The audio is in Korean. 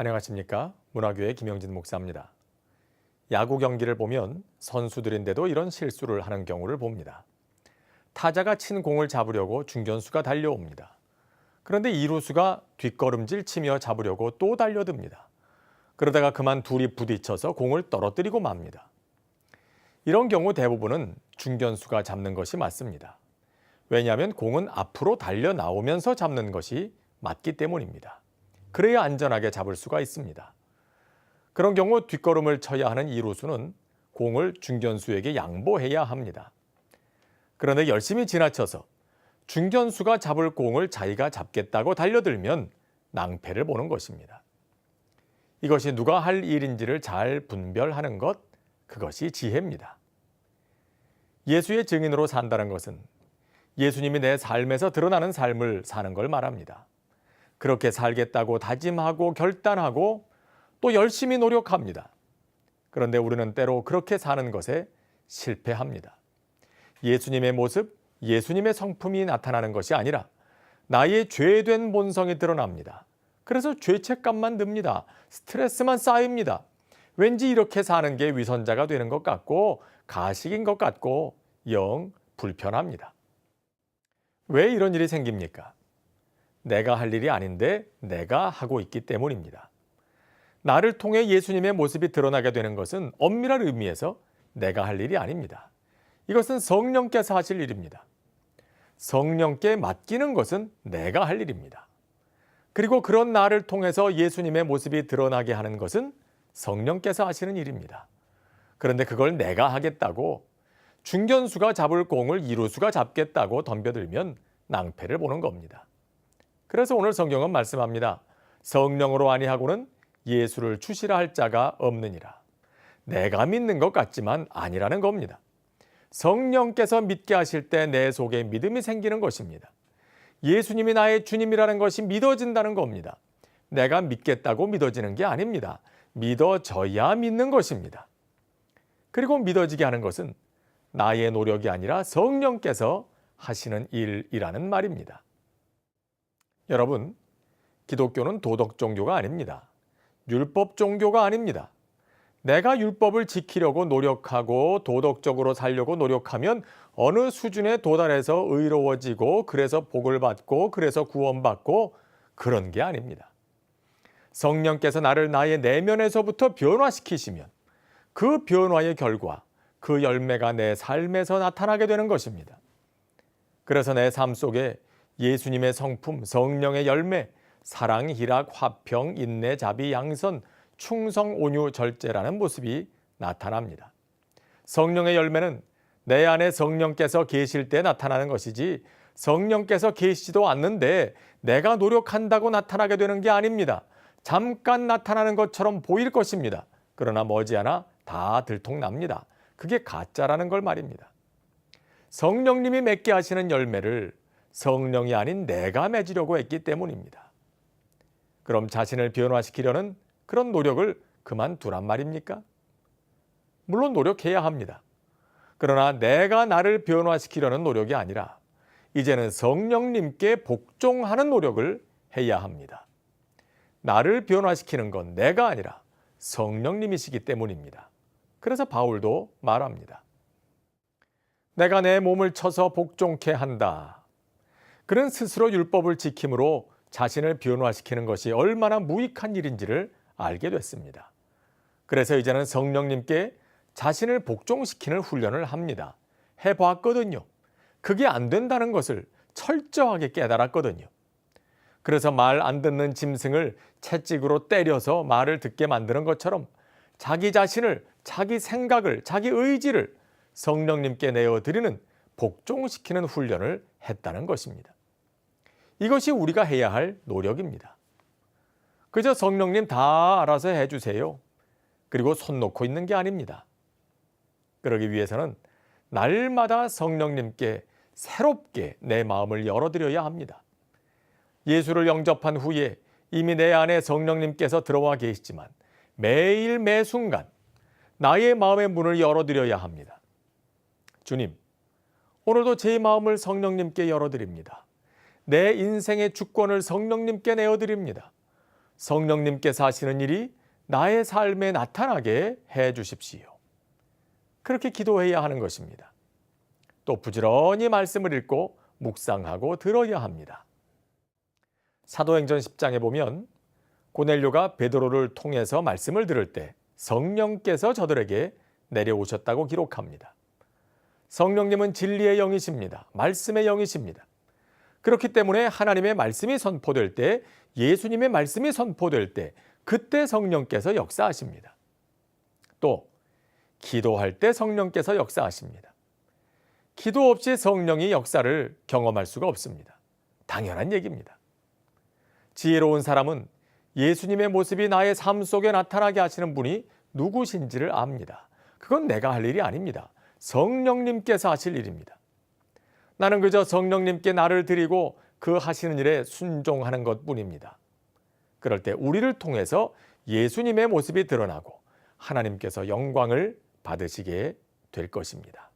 안녕하십니까? 문화교회 김영진 목사입니다. 야구 경기를 보면 선수들인데도 이런 실수를 하는 경우를 봅니다. 타자가 친 공을 잡으려고 중견수가 달려옵니다. 그런데 이루수가 뒷걸음질 치며 잡으려고 또 달려듭니다. 그러다가 그만 둘이 부딪혀서 공을 떨어뜨리고 맙니다. 이런 경우 대부분은 중견수가 잡는 것이 맞습니다. 왜냐하면 공은 앞으로 달려 나오면서 잡는 것이 맞기 때문입니다. 그래야 안전하게 잡을 수가 있습니다. 그런 경우 뒷걸음을 쳐야 하는 이루수는 공을 중견수에게 양보해야 합니다. 그런데 열심히 지나쳐서 중견수가 잡을 공을 자기가 잡겠다고 달려들면 낭패를 보는 것입니다. 이것이 누가 할 일인지를 잘 분별하는 것, 그것이 지혜입니다. 예수의 증인으로 산다는 것은 예수님이 내 삶에서 드러나는 삶을 사는 걸 말합니다. 그렇게 살겠다고 다짐하고 결단하고 또 열심히 노력합니다. 그런데 우리는 때로 그렇게 사는 것에 실패합니다. 예수님의 모습, 예수님의 성품이 나타나는 것이 아니라 나의 죄된 본성이 드러납니다. 그래서 죄책감만 듭니다. 스트레스만 쌓입니다. 왠지 이렇게 사는 게 위선자가 되는 것 같고 가식인 것 같고 영 불편합니다. 왜 이런 일이 생깁니까? 내가 할 일이 아닌데 내가 하고 있기 때문입니다. 나를 통해 예수님의 모습이 드러나게 되는 것은 엄밀한 의미에서 내가 할 일이 아닙니다. 이것은 성령께서 하실 일입니다. 성령께 맡기는 것은 내가 할 일입니다. 그리고 그런 나를 통해서 예수님의 모습이 드러나게 하는 것은 성령께서 하시는 일입니다. 그런데 그걸 내가 하겠다고 중견수가 잡을 공을 이루수가 잡겠다고 덤벼들면 낭패를 보는 겁니다. 그래서 오늘 성경은 말씀합니다. 성령으로 아니하고는 예수를 주시라 할 자가 없느니라. 내가 믿는 것 같지만 아니라는 겁니다. 성령께서 믿게 하실 때 내 속에 믿음이 생기는 것입니다. 예수님이 나의 주님이라는 것이 믿어진다는 겁니다. 내가 믿겠다고 믿어지는 게 아닙니다. 믿어져야 믿는 것입니다. 그리고 믿어지게 하는 것은 나의 노력이 아니라 성령께서 하시는 일이라는 말입니다. 여러분, 기독교는 도덕 종교가 아닙니다. 율법 종교가 아닙니다. 내가 율법을 지키려고 노력하고 도덕적으로 살려고 노력하면 어느 수준에 도달해서 의로워지고 그래서 복을 받고 그래서 구원받고 그런 게 아닙니다. 성령께서 나를 나의 내면에서부터 변화시키시면 그 변화의 결과, 그 열매가 내 삶에서 나타나게 되는 것입니다. 그래서 내 삶 속에 예수님의 성품, 성령의 열매, 사랑, 희락, 화평, 인내, 자비, 양선, 충성, 온유, 절제라는 모습이 나타납니다. 성령의 열매는 내 안에 성령께서 계실 때 나타나는 것이지 성령께서 계시지도 않는데 내가 노력한다고 나타나게 되는 게 아닙니다. 잠깐 나타나는 것처럼 보일 것입니다. 그러나 머지않아 다 들통납니다. 그게 가짜라는 걸 말입니다. 성령님이 맺게 하시는 열매를 성령이 아닌 내가 맺으려고 했기 때문입니다. 그럼 자신을 변화시키려는 그런 노력을 그만두란 말입니까? 물론 노력해야 합니다. 그러나 내가 나를 변화시키려는 노력이 아니라 이제는 성령님께 복종하는 노력을 해야 합니다. 나를 변화시키는 건 내가 아니라 성령님이시기 때문입니다. 그래서 바울도 말합니다. 내가 내 몸을 쳐서 복종케 한다. 그는 스스로 율법을 지킴으로 자신을 변화시키는 것이 얼마나 무익한 일인지를 알게 됐습니다. 그래서 이제는 성령님께 자신을 복종시키는 훈련을 합니다. 해봤거든요. 그게 안 된다는 것을 철저하게 깨달았거든요. 그래서 말 안 듣는 짐승을 채찍으로 때려서 말을 듣게 만드는 것처럼 자기 자신을, 자기 생각을, 자기 의지를 성령님께 내어드리는 복종시키는 훈련을 했다는 것입니다. 이것이 우리가 해야 할 노력입니다. 그저 성령님 다 알아서 해주세요. 그리고 손 놓고 있는 게 아닙니다. 그러기 위해서는 날마다 성령님께 새롭게 내 마음을 열어드려야 합니다. 예수를 영접한 후에 이미 내 안에 성령님께서 들어와 계시지만 매일 매순간 나의 마음의 문을 열어드려야 합니다. 주님, 오늘도 제 마음을 성령님께 열어드립니다. 내 인생의 주권을 성령님께 내어드립니다. 성령님께서 하시는 일이 나의 삶에 나타나게 해 주십시오. 그렇게 기도해야 하는 것입니다. 또 부지런히 말씀을 읽고 묵상하고 들어야 합니다. 사도행전 10장에 보면 고넬료가 베드로를 통해서 말씀을 들을 때 성령께서 저들에게 내려오셨다고 기록합니다. 성령님은 진리의 영이십니다. 말씀의 영이십니다. 그렇기 때문에 하나님의 말씀이 선포될 때, 예수님의 말씀이 선포될 때 그때 성령께서 역사하십니다. 또 기도할 때 성령께서 역사하십니다. 기도 없이 성령이 역사를 경험할 수가 없습니다. 당연한 얘기입니다. 지혜로운 사람은 예수님의 모습이 나의 삶 속에 나타나게 하시는 분이 누구신지를 압니다. 그건 내가 할 일이 아닙니다. 성령님께서 하실 일입니다. 나는 그저 성령님께 나를 드리고 그 하시는 일에 순종하는 것뿐입니다. 그럴 때 우리를 통해서 예수님의 모습이 드러나고 하나님께서 영광을 받으시게 될 것입니다.